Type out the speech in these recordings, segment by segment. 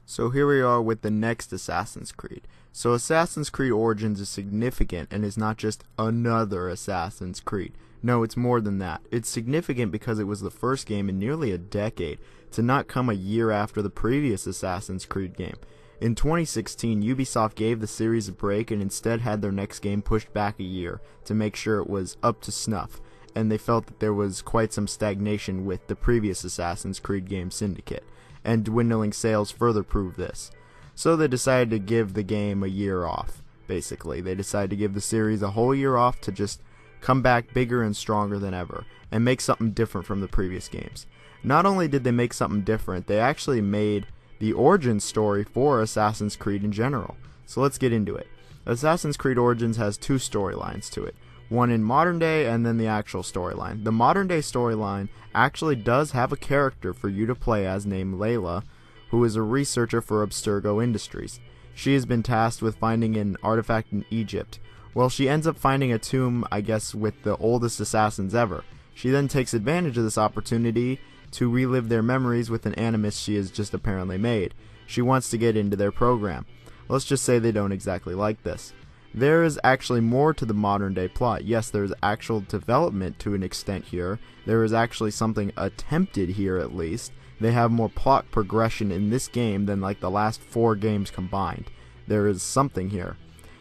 So here we are with the next Assassin's Creed. So Assassin's Creed Origins is significant and is not just another Assassin's Creed. No, it's more than that. It's significant because it was the first game in nearly a decade to not come a year after the previous Assassin's Creed game. In 2016, Ubisoft gave the series a break and instead had their next game pushed back a year to make sure it was up to snuff, and they felt that there was quite some stagnation with the previous Assassin's Creed game Syndicate, and dwindling sales further proved this. So they decided to give the game a year off, basically. They decided to give the series a whole year off to just come back bigger and stronger than ever, and make something different from the previous games. Not only did they make something different, they actually made the origin story for Assassin's Creed in general. So let's get into it. Assassin's Creed Origins has two storylines to it. One in modern day and then the actual storyline. The modern day storyline actually does have a character for you to play as named Layla, who is a researcher for Abstergo Industries. She has been tasked with finding an artifact in Egypt. Well, she ends up finding a tomb, I guess, with the oldest assassins ever. She then takes advantage of this opportunity to relive their memories with an animus she has just apparently made. She wants to get into their program. Let's just say they don't exactly like this. There is actually more to the modern day plot. Yes, there is actual development to an extent here. There is actually something attempted here at least. They have more plot progression in this game than like the last 4 games combined. There is something here.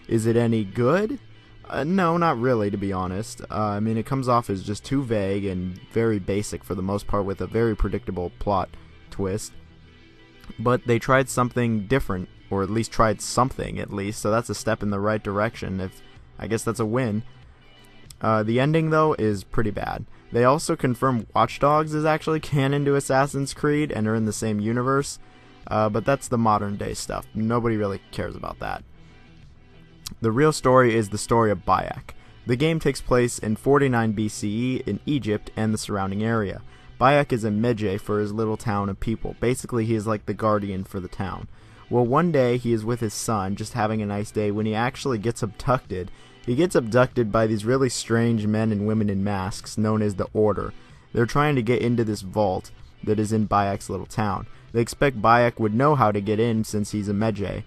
Is it any good? No, not really, to be honest. I mean, it comes off as just too vague and very basic for the most part, with a very predictable plot twist. But they tried something different, or at least tried something at least, so that's a step in the right direction. I guess that's a win. The ending, though, is pretty bad. They also confirm Watch Dogs is actually canon to Assassin's Creed and are in the same universe, but that's the modern day stuff. Nobody really cares about that. The real story is the story of Bayek. The game takes place in 49 BCE in Egypt and the surrounding area. Bayek is a Medjay for his little town of people. Basically, he is like the guardian for the town. Well, one day he is with his son, just having a nice day, when he actually gets abducted. He gets abducted by these really strange men and women in masks known as the Order. They're trying to get into this vault that is in Bayek's little town. They expect Bayek would know how to get in since he's a Medjay.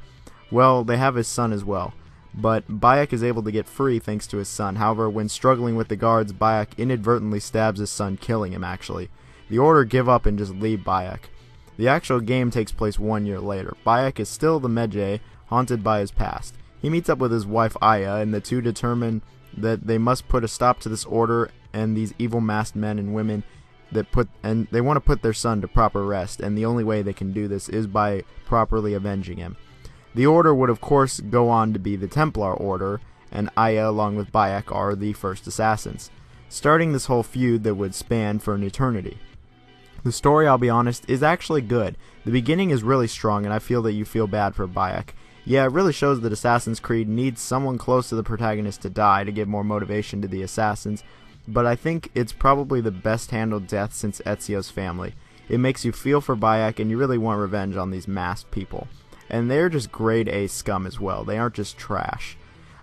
Well, they have his son as well. But Bayek is able to get free thanks to his son. However, when struggling with the guards, Bayek inadvertently stabs his son, killing him actually. The Order give up and just leave Bayek. The actual game takes place 1 year later. Bayek is still the Medjay, haunted by his past. He meets up with his wife Aya, and the two determine that they must put a stop to this Order and these evil masked men and women and they want to put their son to proper rest, and the only way they can do this is by properly avenging him. The Order would of course go on to be the Templar Order, and Aya along with Bayek are the first assassins, starting this whole feud that would span for an eternity. The story, I'll be honest, is actually good. The beginning is really strong, and I feel that you feel bad for Bayek. Yeah, it really shows that Assassin's Creed needs someone close to the protagonist to die to give more motivation to the assassins, but I think it's probably the best handled death since Ezio's family. It makes you feel for Bayek, and you really want revenge on these masked people. And they're just grade A scum as well. They aren't just trash.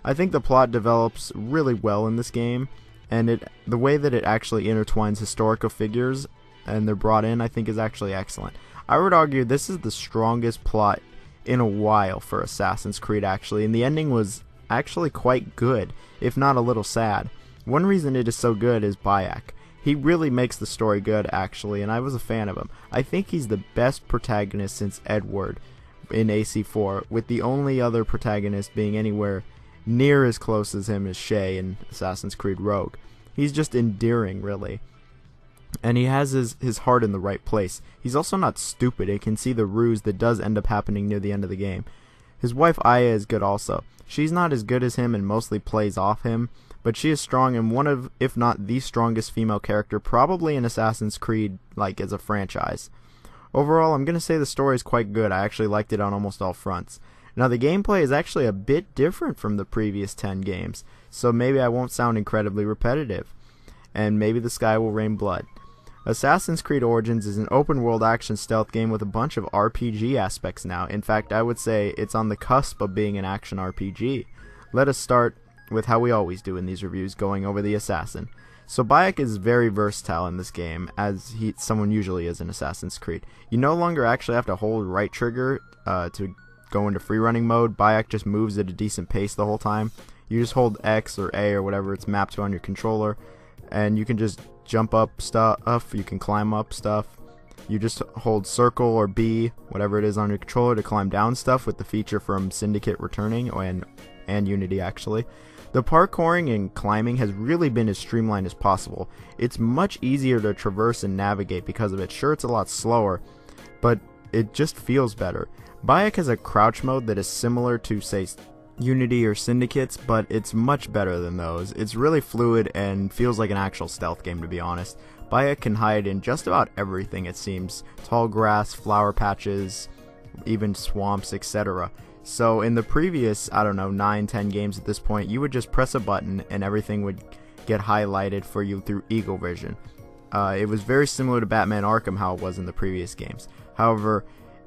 I think the plot develops really well in this game, and the way that it actually intertwines historical figures and they're brought in, I think, is actually excellent. I would argue this is the strongest plot in a while for Assassin's Creed actually, and the ending was actually quite good, if not a little sad. One reason it is so good is Bayek. He really makes the story good actually, and I was a fan of him. I think he's the best protagonist since Edward in AC4, with the only other protagonist being anywhere near as close as him as Shay in Assassin's Creed Rogue. He's just endearing, really. And he has his heart in the right place. He's also not stupid. He can see the ruse that does end up happening near the end of the game. His wife Aya is good also. She's not as good as him and mostly plays off him, but she is strong and one of, if not the strongest female character probably in Assassin's Creed, like as a franchise. Overall, I'm going to say the story is quite good. I actually liked it on almost all fronts. Now, the gameplay is actually a bit different from the previous 10 games, so maybe I won't sound incredibly repetitive, and maybe the sky will rain blood. Assassin's Creed Origins is an open-world action stealth game with a bunch of RPG aspects now. In fact, I would say it's on the cusp of being an action RPG. Let us start with how we always do in these reviews, going over the assassin. So Bayek is very versatile in this game, as someone usually is in Assassin's Creed. You no longer actually have to hold right trigger to go into free running mode. Bayek just moves at a decent pace the whole time. You just hold X or A or whatever it's mapped to on your controller, and you can just jump up stuff, you can climb up stuff. You just hold circle or B, whatever it is on your controller, to climb down stuff with the feature from Syndicate returning, and Unity actually. The parkouring and climbing has really been as streamlined as possible. It's much easier to traverse and navigate because of it. Sure, it's a lot slower, but it just feels better. Bayek has a crouch mode that is similar to, say, Unity or Syndicates, but it's much better than those. It's really fluid and feels like an actual stealth game, to be honest. Bayek can hide in just about everything, it seems. Tall grass, flower patches, even swamps, etc. So in the previous, 9-10 games at this point, you would just press a button and everything would get highlighted for you through Eagle Vision. It was very similar to Batman Arkham, how it was in the previous games. However,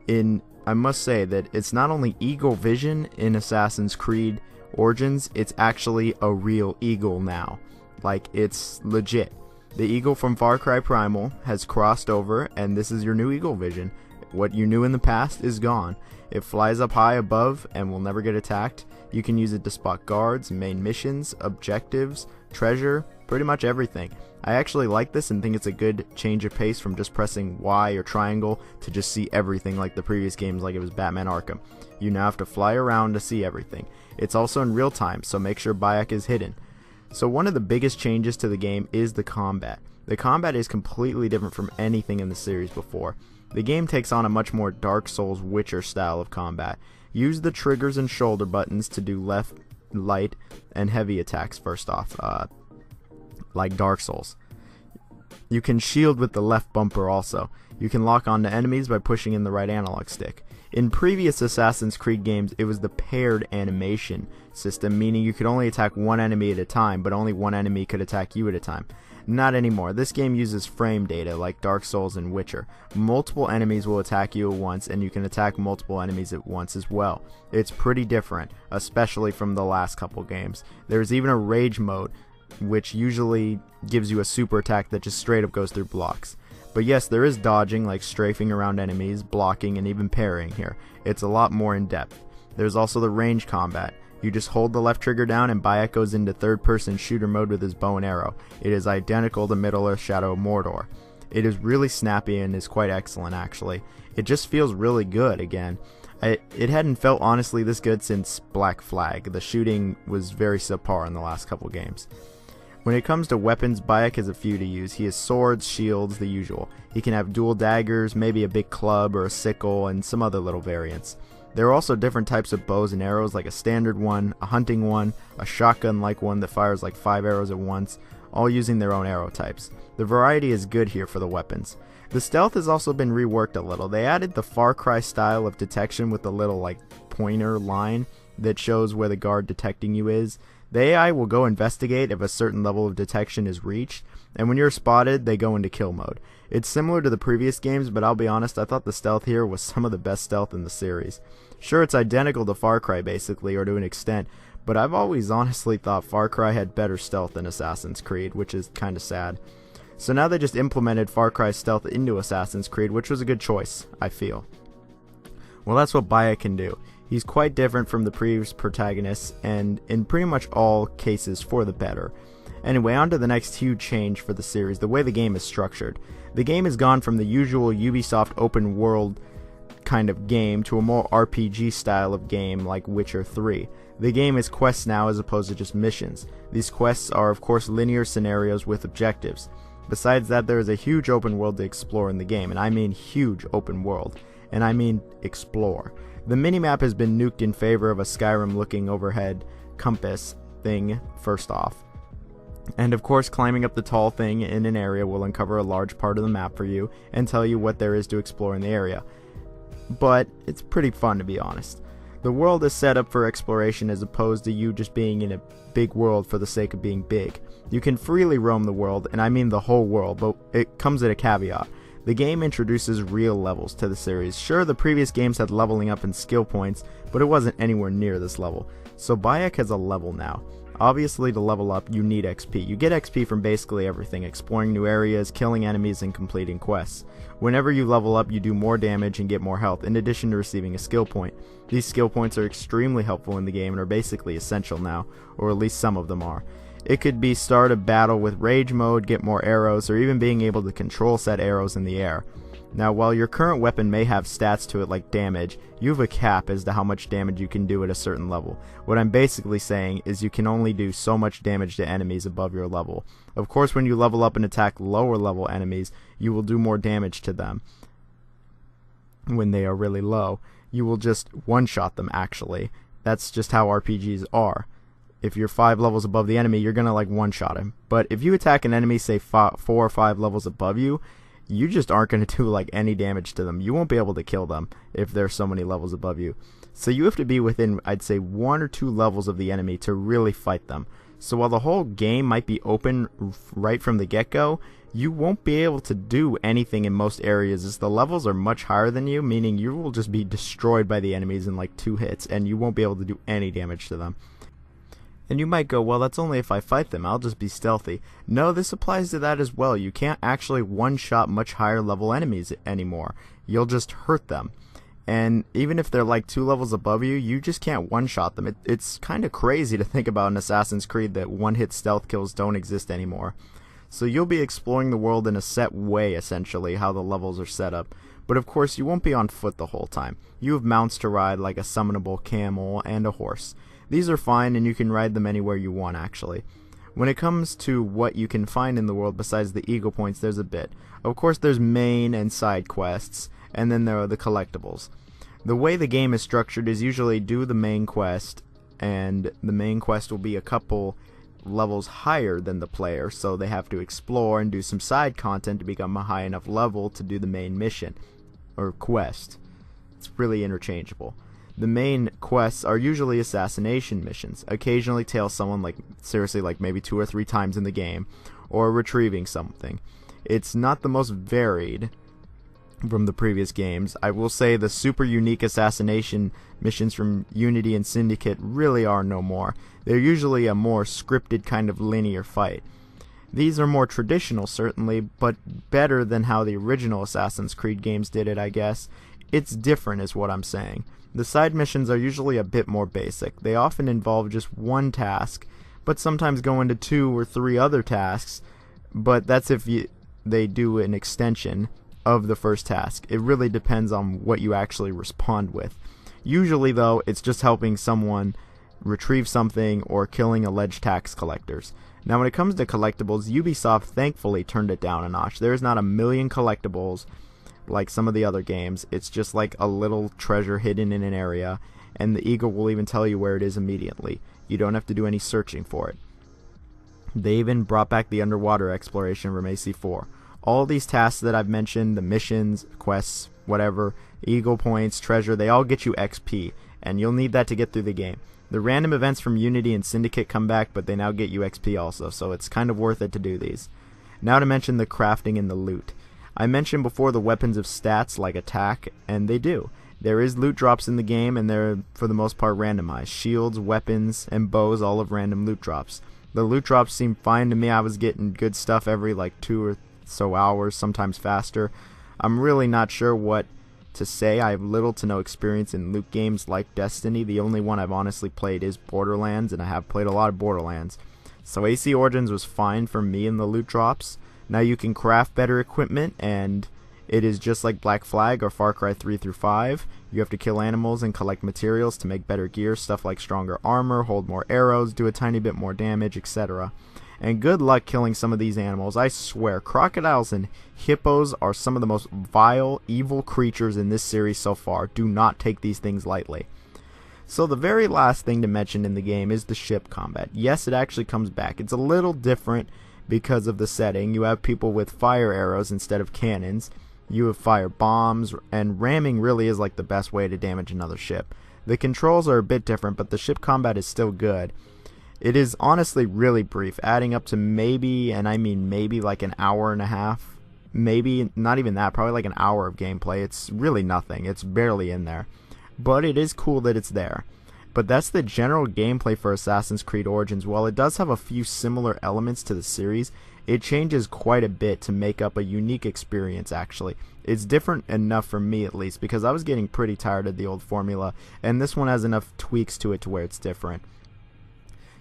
I must say that it's not only Eagle Vision in Assassin's Creed Origins, it's actually a real eagle now. Like, it's legit. The eagle from Far Cry Primal has crossed over, and this is your new Eagle Vision. What you knew in the past is gone. It flies up high above and will never get attacked. You can use it to spot guards, main missions, objectives, treasure, pretty much everything. I actually like this and think it's a good change of pace from just pressing Y or triangle to just see everything like the previous games, like it was Batman Arkham. You now have to fly around to see everything. It's also in real time, so make sure Bayek is hidden. So one of the biggest changes to the game is the combat. The combat is completely different from anything in the series before. The game takes on a much more Dark Souls Witcher style of combat. Use the triggers and shoulder buttons to do left, light, and heavy attacks first off, like Dark Souls. You can shield with the left bumper also. You can lock onto enemies by pushing in the right analog stick. In previous Assassin's Creed games, it was the paired animation system, meaning you could only attack one enemy at a time, but only one enemy could attack you at a time. Not anymore. This game uses frame data like Dark Souls and Witcher. Multiple enemies will attack you at once, and you can attack multiple enemies at once as well. It's pretty different, especially from the last couple games. There's even a rage mode, which usually gives you a super attack that just straight up goes through blocks. But yes, there is dodging, like strafing around enemies, blocking, and even parrying here. It's a lot more in depth. There's also the range combat. You just hold the left trigger down and Bayek goes into third-person shooter mode with his bow and arrow. It is identical to Middle-earth Shadow of Mordor. It is really snappy and is quite excellent, actually. It just feels really good again. It hadn't felt honestly this good since Black Flag. The shooting was very subpar in the last couple games. When it comes to weapons, Bayek has a few to use. He has swords, shields, the usual. He can have dual daggers, maybe a big club or a sickle, and some other little variants. There are also different types of bows and arrows, like a standard one, a hunting one, a shotgun-like one that fires like 5 arrows at once, all using their own arrow types. The variety is good here for the weapons. The stealth has also been reworked a little. They added the Far Cry style of detection with the little pointer line that shows where the guard detecting you is. The AI will go investigate if a certain level of detection is reached, and when you're spotted, they go into kill mode. It's similar to the previous games, but I'll be honest, I thought the stealth here was some of the best stealth in the series. Sure, it's identical to Far Cry basically, or to an extent, but I've always honestly thought Far Cry had better stealth than Assassin's Creed, which is kinda sad. So now they just implemented Far Cry stealth into Assassin's Creed, which was a good choice, I feel. Well, that's what Bayek can do. He's quite different from the previous protagonists, and in pretty much all cases for the better. Anyway, on to the next huge change for the series, the way the game is structured. The game has gone from the usual Ubisoft open world kind of game to a more RPG style of game like Witcher 3. The game is quests now as opposed to just missions. These quests are of course linear scenarios with objectives. Besides that, there is a huge open world to explore in the game, and I mean huge open world, and I mean explore. The minimap has been nuked in favor of a Skyrim looking overhead compass thing first off. And of course, climbing up the tall thing in an area will uncover a large part of the map for you and tell you what there is to explore in the area. But it's pretty fun, to be honest. The world is set up for exploration as opposed to you just being in a big world for the sake of being big. You can freely roam the world, and I mean the whole world, but it comes at a caveat. The game introduces real levels to the series. Sure, the previous games had leveling up and skill points, but it wasn't anywhere near this level. So Bayek has a level now. Obviously, to level up, you need XP. You get XP from basically everything, exploring new areas, killing enemies, and completing quests. Whenever you level up, you do more damage and get more health, in addition to receiving a skill point. These skill points are extremely helpful in the game and are basically essential now, or at least some of them are. It could be start a battle with rage mode, get more arrows, or even being able to control set arrows in the air. Now, while your current weapon may have stats to it like damage, you have a cap as to how much damage you can do at a certain level. What I'm basically saying is you can only do so much damage to enemies above your level. Of course, when you level up and attack lower level enemies, you will do more damage to them. When they are really low, you will just one-shot them actually. That's just how RPGs are. If you're 5 levels above the enemy, you're gonna like one-shot him. But if you attack an enemy, say 4 or 5 levels above you, you just aren't going to do like any damage to them. You won't be able to kill them if they're so many levels above you. So you have to be within, I'd say, 1 or 2 levels of the enemy to really fight them. So while the whole game might be open right from the get-go, you won't be able to do anything in most areas as the levels are much higher than you, meaning you will just be destroyed by the enemies in like 2 hits and you won't be able to do any damage to them. And you might go, well, that's only if I fight them, I'll just be stealthy. No, this applies to that as well. You can't actually one-shot much higher level enemies anymore. You'll just hurt them. And even if they're like 2 levels above you, you just can't one-shot them. It's kind of crazy to think about in Assassin's Creed that one-hit stealth kills don't exist anymore. So you'll be exploring the world in a set way, essentially, how the levels are set up. But of course, you won't be on foot the whole time. You have mounts to ride like a summonable camel and a horse. These are fine and you can ride them anywhere you want actually. When it comes to what you can find in the world besides the eagle points, there's a bit. Of course there's main and side quests, and then there are the collectibles. The way the game is structured is usually do the main quest, and the main quest will be a couple levels higher than the player, so they have to explore and do some side content to become a high enough level to do the main mission, or quest. It's really interchangeable. The main quests are usually assassination missions, occasionally tail someone like maybe 2 or 3 times in the game, or retrieving something. It's not the most varied from the previous games. I will say the super unique assassination missions from Unity and Syndicate really are no more. They're usually a more scripted kind of linear fight. These are more traditional certainly, but better than how the original Assassin's Creed games did it, I guess. It's different is what I'm saying. The side missions are usually a bit more basic. They often involve just one task, but sometimes go into 2 or 3 other tasks, but that's if they do an extension of the first task. It really depends on what you actually respond with. Usually, though, it's just helping someone retrieve something or killing alleged tax collectors. Now, when it comes to collectibles, Ubisoft thankfully turned it down a notch. There's not a million collectibles like some of the other games. It's just like a little treasure hidden in an area, and the eagle will even tell you where it is immediately. You don't have to do any searching for it. They even brought back the underwater exploration from AC4. All these tasks that I've mentioned, the missions, quests, whatever, eagle points, treasure, they all get you XP, and you'll need that to get through the game. The random events from Unity and Syndicate come back, but they now get you XP also, so it's kind of worth it to do these. Now to mention the crafting and the loot. I mentioned before the weapons have stats like attack, and they do. There is loot drops in the game, and they're for the most part randomized. Shields, weapons, and bows all have random loot drops. The loot drops seemed fine to me. I was getting good stuff every like 2 or so hours, sometimes faster. I'm really not sure what to say. I have little to no experience in loot games like Destiny. The only one I've honestly played is Borderlands, and I have played a lot of Borderlands. So AC Origins was fine for me in the loot drops. Now you can craft better equipment, and it is just like Black Flag or Far Cry 3 through 5. You have to kill animals and collect materials to make better gear, stuff like stronger armor, hold more arrows, do a tiny bit more damage, etc. And good luck killing some of these animals. I swear, crocodiles and hippos are some of the most vile, evil creatures in this series so far. Do not take these things lightly. So the very last thing to mention in the game is the ship combat. Yes, it actually comes back. It's a little different because of the setting. You have people with fire arrows instead of cannons. You have fire bombs, and ramming really is like the best way to damage another ship. The controls are a bit different, but the ship combat is still good. It is honestly really brief, adding up to maybe, and I mean maybe, like an hour and a half. Maybe not even that, probably like an hour of gameplay. It's really nothing. It's barely in there. But it is cool that it's there. But that's the general gameplay for Assassin's Creed Origins. While it does have a few similar elements to the series, it changes quite a bit to make up a unique experience actually. It's different enough for me at least, because I was getting pretty tired of the old formula, and this one has enough tweaks to it to where it's different.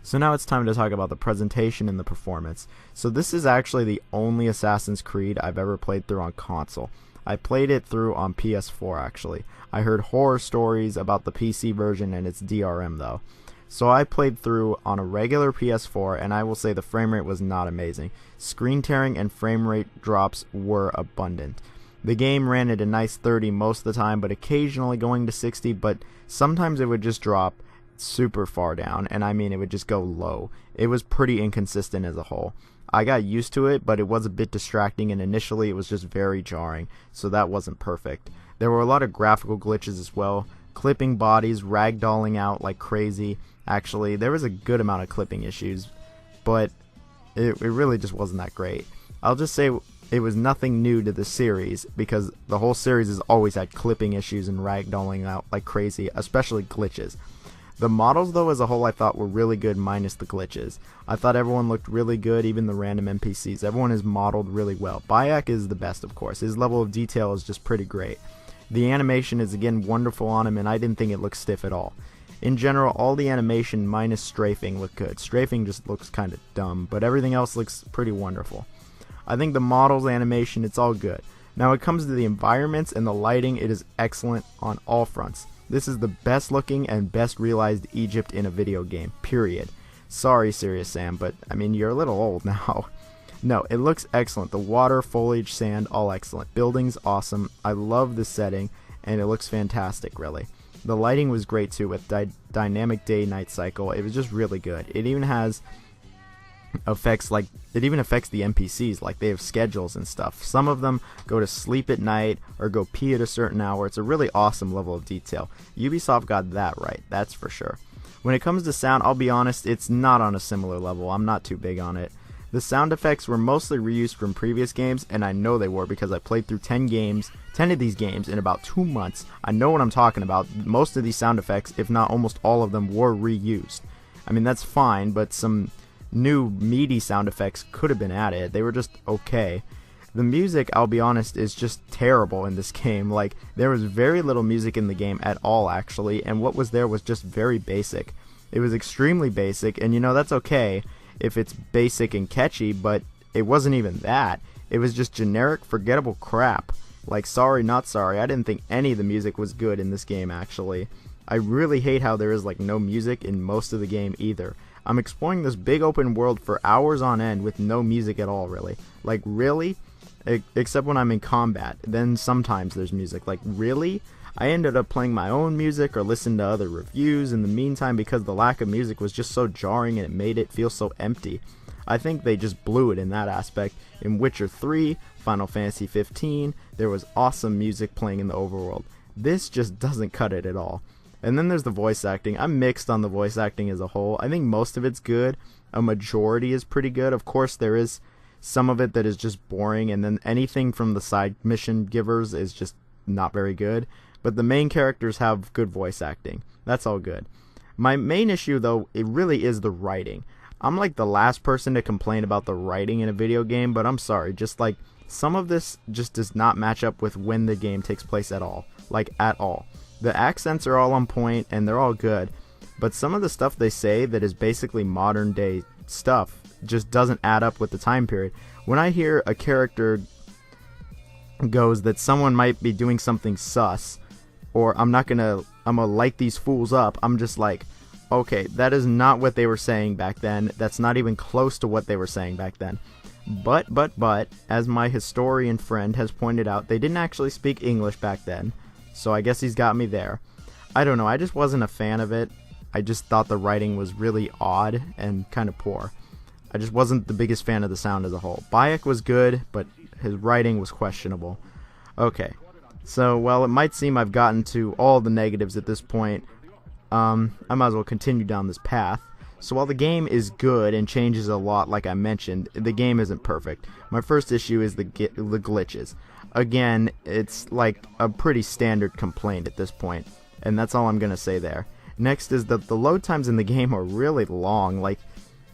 So now it's time to talk about the presentation and the performance. So this is actually the only Assassin's Creed I've ever played through on console. I played it through on PS4 actually. I heard horror stories about the PC version and its DRM though. So I played through on a regular PS4, and I will say the frame rate was not amazing. Screen tearing and frame rate drops were abundant. The game ran at a nice 30 most of the time, but occasionally going to 60, but sometimes it would just drop super far down, and I mean it would just go low. It was pretty inconsistent as a whole. I got used to it, but it was a bit distracting, and initially it was just very jarring, so that wasn't perfect. There were a lot of graphical glitches as well, clipping bodies, ragdolling out like crazy. Actually, there was a good amount of clipping issues, but it really just wasn't that great. I'll just say it was nothing new to the series, because the whole series has always had clipping issues and ragdolling out like crazy, especially glitches. The models though as a whole I thought were really good minus the glitches. I thought everyone looked really good, even the random NPCs. Everyone is modeled really well. Bayek is the best of course. His level of detail is just pretty great. The animation is again wonderful on him, and I didn't think it looked stiff at all. In general, all the animation minus strafing looked good. Strafing just looks kind of dumb, but everything else looks pretty wonderful. I think the models, animation, it's all good. Now it comes to the environments and the lighting, it is excellent on all fronts. This is the best looking and best realized Egypt in a video game, period. Sorry, Serious Sam, but I mean, you're a little old now. No, it looks excellent. The water, foliage, sand, all excellent. Buildings, awesome. I love the setting, and it looks fantastic, really. The lighting was great too, with dynamic day-night cycle. It was just really good. It even has effects like, it even affects the NPCs, like they have schedules and stuff. Some of them go to sleep at night or go pee at a certain hour. It's a really awesome level of detail. Ubisoft got that right, that's for sure. When it comes to sound, I'll be honest, it's not on a similar level. I'm not too big on it. The sound effects were mostly reused from previous games, and I know they were because I played through 10 of these games in about 2 months. I know what I'm talking about. Most of these sound effects, if not almost all of them, were reused. I mean, that's fine, but some new meaty sound effects could have been added. They were just okay. The music, I'll be honest, is just terrible in this game. Like, there was very little music in the game at all, actually, and what was there was just very basic. It was extremely basic, and you know, that's okay if it's basic and catchy, but it wasn't even that. It was just generic, forgettable crap. Like, sorry, not sorry. I didn't think any of the music was good in this game, actually. I really hate how there is, like, no music in most of the game either. I'm exploring this big open world for hours on end with no music at all, really. Like, really? Except when I'm in combat. Then sometimes there's music. Like, really? I ended up playing my own music or listened to other reviews in the meantime because the lack of music was just so jarring and it made it feel so empty. I think they just blew it in that aspect. In Witcher 3, Final Fantasy 15, there was awesome music playing in the overworld. This just doesn't cut it at all. And then there's the voice acting. I'm mixed on the voice acting as a whole. I think most of it's good. A majority is pretty good. Of course, there is some of it that is just boring, and then anything from the side mission givers is just not very good. But the main characters have good voice acting. That's all good. My main issue, though, it really is the writing. I'm like the last person to complain about the writing in a video game, but I'm sorry. Just like, some of this just does not match up with when the game takes place at all. Like, at all. The accents are all on point, and they're all good. But some of the stuff they say that is basically modern day stuff just doesn't add up with the time period. When I hear a character goes that someone might be doing something sus, or I'm gonna light these fools up, I'm just like, okay, that is not what they were saying back then. That's not even close to what they were saying back then. But, as my historian friend has pointed out, they didn't actually speak English back then, so I guess he's got me there. I don't know, I just wasn't a fan of it. I just thought the writing was really odd and kind of poor. I just wasn't the biggest fan of the sound as a whole. Bayek was good, but his writing was questionable. Okay, so while it might seem I've gotten to all the negatives at this point, I might as well continue down this path. So while the game is good and changes a lot, like I mentioned, the game isn't perfect. My first issue is the glitches. Again, it's like a pretty standard complaint at this point, and that's all I'm going to say there. Next is that the load times in the game are really long. Like,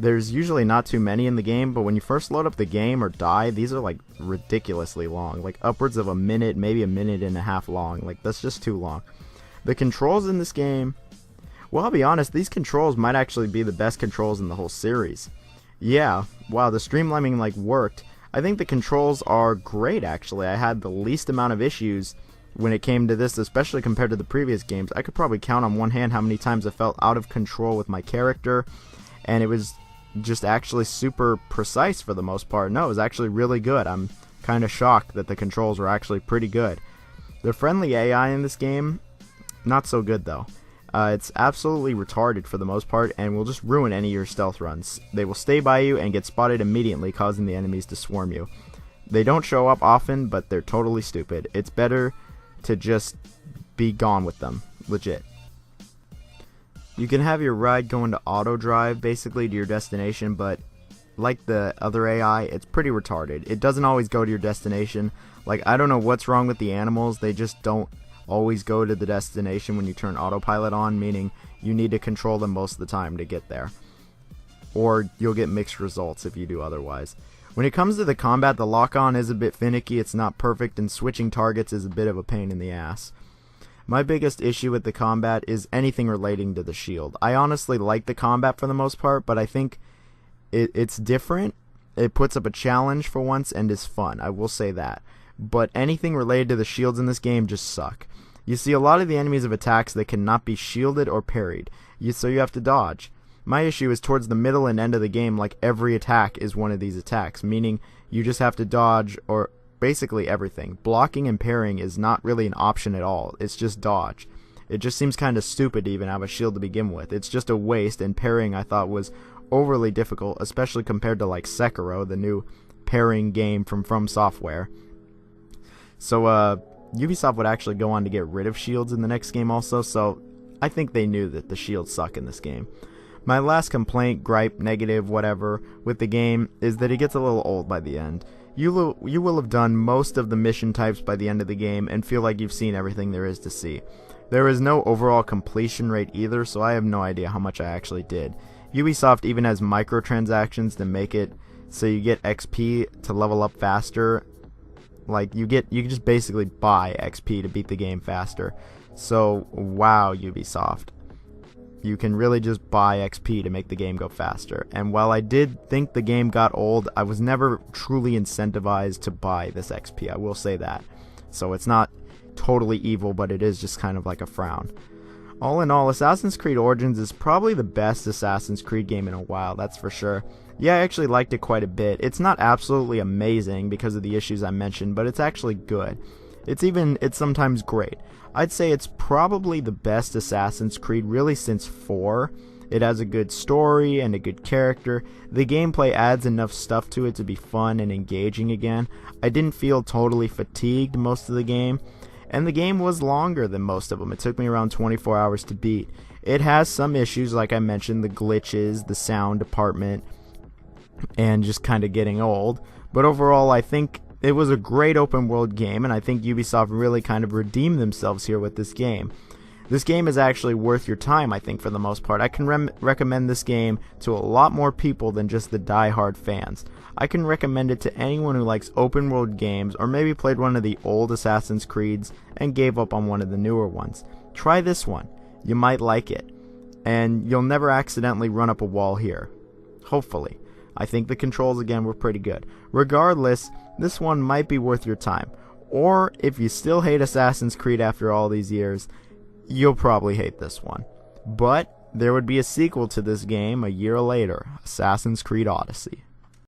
there's usually not too many in the game, but when you first load up the game or die, these are like ridiculously long. Like upwards of a minute, maybe a minute and a half long. Like, that's just too long. The controls in this game, well, I'll be honest, these controls might actually be the best controls in the whole series. Yeah, wow, the streamlining like worked. I think the controls are great, actually. I had the least amount of issues when it came to this, especially compared to the previous games. I could probably count on one hand how many times I felt out of control with my character, and it was just actually super precise for the most part. No, it was actually really good. I'm kind of shocked that the controls were actually pretty good. The friendly AI in this game, not so good though. It's absolutely retarded for the most part and will just ruin any of your stealth runs. They will stay by you and get spotted immediately, causing the enemies to swarm you. They don't show up often, but they're totally stupid. It's better to just be gone with them. Legit. You can have your ride go into auto drive basically to your destination, but like the other AI, it's pretty retarded. It doesn't always go to your destination. Like, I don't know what's wrong with the animals. They just don't always go to the destination when you turn autopilot on, meaning you need to control them most of the time to get there. Or you'll get mixed results if you do otherwise. When it comes to the combat, the lock-on is a bit finicky, it's not perfect, and switching targets is a bit of a pain in the ass. My biggest issue with the combat is anything relating to the shield. I honestly like the combat for the most part, but I think it's different. It puts up a challenge for once and is fun, I will say that. But anything related to the shields in this game just suck. You see a lot of the enemies of attacks that cannot be shielded or parried, so you have to dodge. My issue is towards the middle and end of the game, like every attack is one of these attacks, meaning you just have to dodge or basically everything. Blocking and parrying is not really an option at all, it's just dodge. It just seems kind of stupid to even have a shield to begin with. It's just a waste, and parrying I thought was overly difficult, especially compared to like Sekiro, the new parrying game from Software. So Ubisoft would actually go on to get rid of shields in the next game also, so I think they knew that the shields suck in this game. My last complaint, gripe, negative, whatever, with the game is that it gets a little old by the end. You will have done most of the mission types by the end of the game and feel like you've seen everything there is to see. There is no overall completion rate either, so I have no idea how much I actually did. Ubisoft even has microtransactions to make it so you get XP to level up faster. Like, you can just basically buy XP to beat the game faster. So, wow, Ubisoft. You can really just buy XP to make the game go faster. And while I did think the game got old, I was never truly incentivized to buy this XP, I will say that. So it's not totally evil, but it is just kind of like a frown. All in all, Assassin's Creed Origins is probably the best Assassin's Creed game in a while, that's for sure. Yeah, I actually liked it quite a bit. It's not absolutely amazing because of the issues I mentioned, but it's actually good. It's sometimes great. I'd say it's probably the best Assassin's Creed really since 4. It has a good story and a good character. The gameplay adds enough stuff to it to be fun and engaging again. I didn't feel totally fatigued most of the game. And the game was longer than most of them. It took me around 24 hours to beat. It has some issues, like I mentioned, the glitches, the sound department, and just kind of getting old. But overall, I think it was a great open world game, and I think Ubisoft really kind of redeemed themselves here with this game. This game is actually worth your time, I think, for the most part. I can recommend this game to a lot more people than just the die-hard fans. I can recommend it to anyone who likes open world games, or maybe played one of the old Assassin's Creeds and gave up on one of the newer ones. Try this one. You might like it. And you'll never accidentally run up a wall here. Hopefully. I think the controls again were pretty good. Regardless, this one might be worth your time. Or if you still hate Assassin's Creed after all these years, you'll probably hate this one. But there would be a sequel to this game a year later, Assassin's Creed Odyssey.